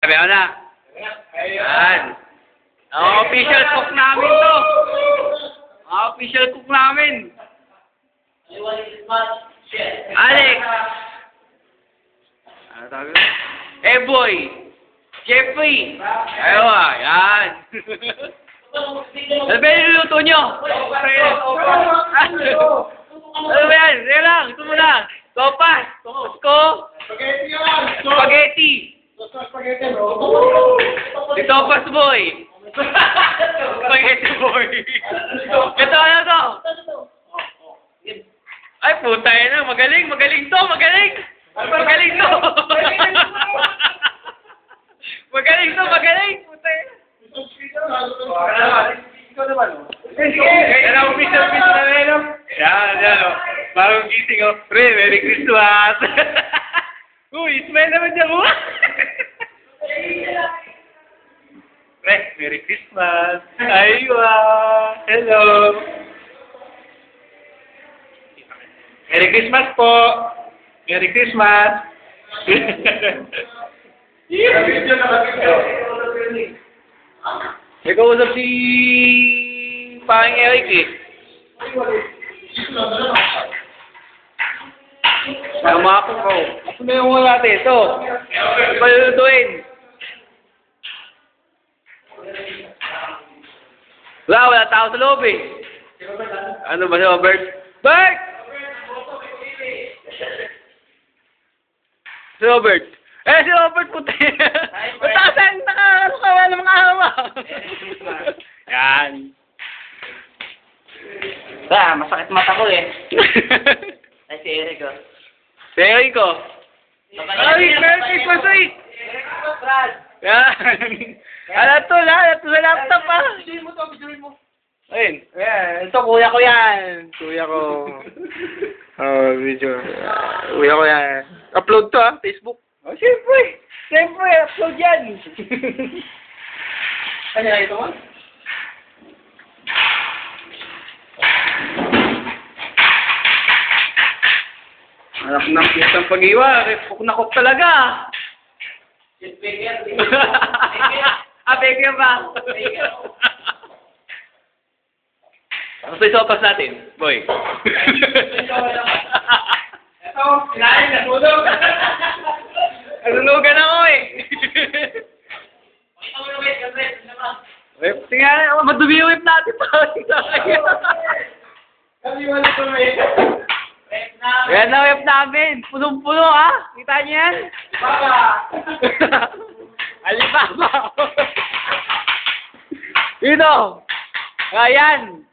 Sabi ko na. Ayan. Ang official cook namin to. Ang official cook namin. Alex. Ano tawag ko? Boy. Jeffrey. Ayaw yan. Ano ba yung niluto nyo? Ano ba yan? Sige lang, ito mo lang. Sopas. Ko. Spaghetti. Si Sopas boy. Spaghetti boy. Ito ano to? Ay puta na, magaling to. Magaling to. Magaling. Puta yan. Yan ang official na rin. Yan. Parang gising ko. Pre, Merry Christmas. Uy, smile naman dyan mo. Pre, Merry Christmas. Aywa. Hello. Merry Christmas po. Merry Christmas. May kausap si Panging Eric eh. Tama ako ko. Ano na yung wala natin? Ito. Palulutuin. Wala tao sa loob eh. Ano ba si Robert? Bert! Si Robert. Si Robert puti. Matasan, ano ka, wala mga hawa. Yan. Masakit mata ko eh. Ay, si Eric oh. Si Eric oh. Ay, Merry Christmas week! Yan. Alam to sa laptop ah. Bidyoin mo. Ayun. Ito, kuya ko yan. Kuya ko. Video. Kuya ko yan. Upload to Facebook. Oh, siyempre, upload yan. Ano na ito mo? Anak ng isang pag-iwa. Kuk na kuk talaga. Baker ba? Gusto isopas natin, boy. Ito, kinain na tulog. Nalunugan ako eh. Tingnan, madumi yung whip natin pa. Yan na whip namin. Punong-puno ha. Kita niyo yan? Alibaba. Dito. Ayan.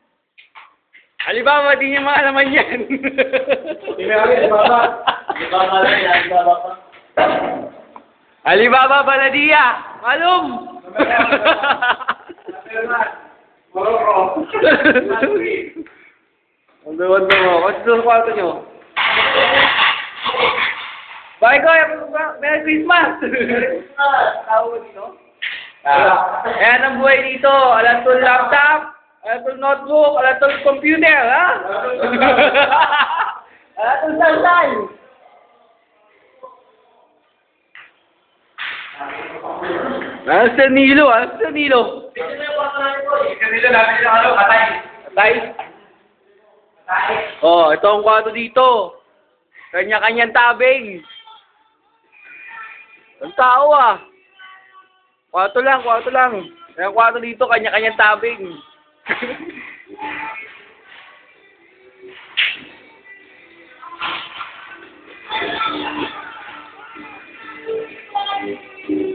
Alibaba, di niyo makalaman yan. Alibaba Baladia. Malum. Wanda mo. What's the kwarto nyo? Bye ko. Merry Christmas. Ayan ang buhay dito. Alam to laptop. Alam to notebook. Alam to computer. Ha? Alam to salsal. Sa Nilo. Katay. Oh, ito ang kwarto dito. Kanya-kanyang tabing. Ang tao ah. Kwarto lang. Ang kwarto dito, kanya-kanyang tabing.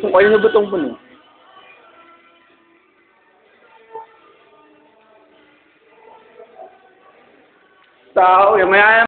Kaya na ba itong puno? Tao, yung maya